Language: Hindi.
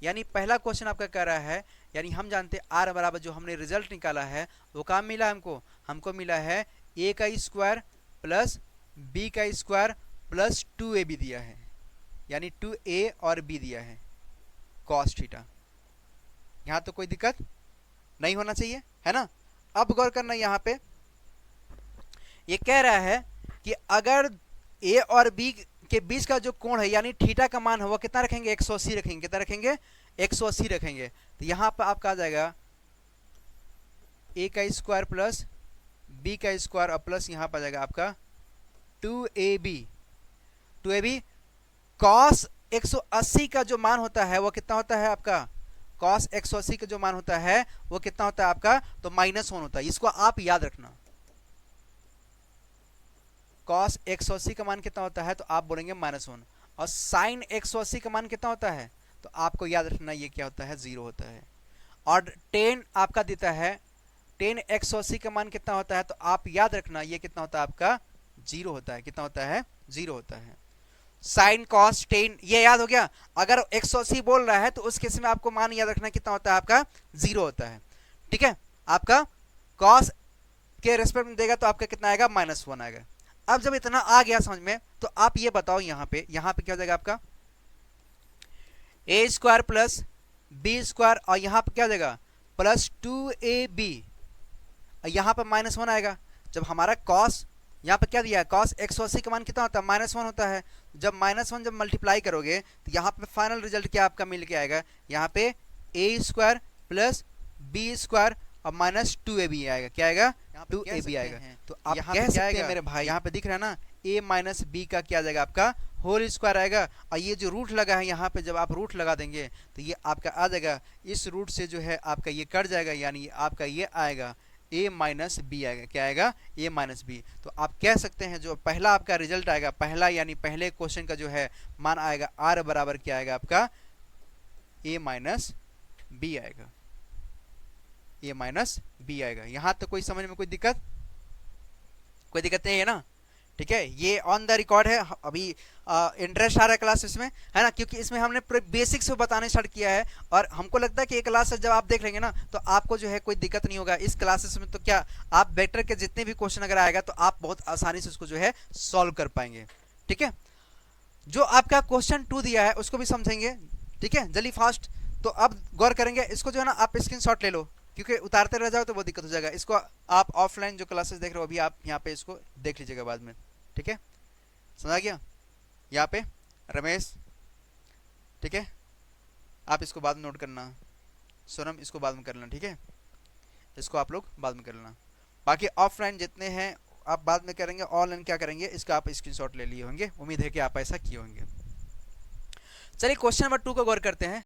यानी पहला क्वेश्चन आपका कह रहा है, यानी हम जानते हैं आर बराबर जो हमने रिजल्ट निकाला है वो काम मिला हमको मिला है ए का स्क्वायर प्लस बी का स्क्वायर प्लस 2ab दिया है, यानी 2a और b दिया है कॉस थीटा। यहां तो कोई दिक्कत नहीं होना चाहिए, है ना। अब गौर करना यहाँ पे ये कह रहा है कि अगर ए और बी के बीच का जो कोण है यानी थीटा का मान है वो कितना रखेंगे, 180 रखेंगे। कितना रखेंगे, 180 रखेंगे। तो यहाँ पर आपका आ जाएगा ए का स्क्वायर प्लस बी का स्क्वायर और प्लस यहाँ पर आ जाएगा आपका 2ab कॉस 180 का जो मान होता है वो कितना होता है आपका, कॉस 180 का जो मान होता है वो कितना होता है आपका, तो -1 होता है। इसको आप याद रखना। कॉस 180 का मान कितना होता है, तो आप बोलेंगे -1। और साइन 180 का मान कितना होता है, तो आपको याद रखना ये क्या होता है, 0 होता है। और टेन आपका देता है, टेन 180 का मान कितना होता है, तो आप याद रखना ये कितना होता है आपका, 0 होता है। कितना होता है, 0 होता है। साइन कॉस टेन ये याद हो गया। अगर 180 बोल रहा है तो उस केस में आपको मान याद रखना कितना होता है आपका, 0 होता है। ठीक है, आपका कॉस के रेस्पेक्ट में देगा तो आपका कितना आएगा, -1 आएगा। अब जब इतना आ गया समझ में, तो आप ये बताओ यहाँ पे क्या हो जाएगा आपका, ए स्क्वायर प्लस बी स्क्वायर और यहाँ पे क्या हो जाएगा प्लस 2ab, यहाँ पे -1 आएगा। जब हमारा कॉस यहाँ पे क्या दिया है, कॉस 180 का मान कितना होता है, -1 होता है। जब -1 जब मल्टीप्लाई करोगे तो यहाँ पे फाइनल रिजल्ट क्या आपका मिल के आएगा, यहाँ पे ए स्क्वायर प्लस बी स्क्वायर और -2ab आएगा। क्या आएगा, 2ab आएगा। तो आप कह सकते हैं मेरे भाई, यहाँ पे दिख रहा है ना, a माइनस बी का क्या आ जाएगा आपका, होल स्क्वायर आएगा। और ये जो रूट लगा है यहाँ पे, जब आप रूट लगा देंगे तो ये आपका आ जाएगा, इस रूट से जो है आपका ये कट जाएगा, यानी आपका ये आएगा a माइनस बी आएगा। क्या आएगा, a माइनस बी। तो आप कह सकते हैं जो पहला आपका रिजल्ट आएगा, पहला यानी पहले क्वेश्चन का जो है मान आएगा r बराबर क्या आएगा आपका, a माइनस बी आएगा, a माइनस बी आएगा। यहां तो कोई समझ में कोई दिक्कत नहीं है ना। ठीक है, ये ऑन द रिकॉर्ड है। अभी इंटरेस्ट आ रहा है क्लासेस में, है ना, क्योंकि इसमें हमने पूरे बेसिक से बताने स्टार्ट किया है। और हमको लगता है कि ये क्लास जब आप देख लेंगे ना तो आपको जो है कोई दिक्कत नहीं होगा इस क्लासेस में। तो क्या आप वेक्टर के जितने भी क्वेश्चन अगर आएगा तो आप बहुत आसानी से उसको जो है सॉल्व कर पाएंगे। ठीक है, जो आपका क्वेश्चन 2 दिया है उसको भी समझेंगे। ठीक है, जल्दी फास्ट। तो अब गौर करेंगे, इसको जो है ना आप स्क्रीनशॉट ले लो, क्योंकि उतारते रह जाओ तो वो दिक्कत हो जाएगा। इसको आप ऑफलाइन जो क्लासेस देख रहे हो अभी आप यहाँ पे इसको देख लीजिएगा बाद में। ठीक है, समझ आ गया। यहाँ पे रमेश, ठीक है, आप इसको बाद में नोट करना। सोनम, इसको बाद में कर लेना। ठीक है, इसको आप लोग बाद में कर लेना। बाकी ऑफलाइन जितने हैं आप बाद में करेंगे, ऑनलाइन क्या करेंगे इसका आप स्क्रीनशॉट ले लिए होंगे। उम्मीद है कि आप ऐसा किए होंगे। चलिए क्वेश्चन नंबर 2 को गौर करते हैं।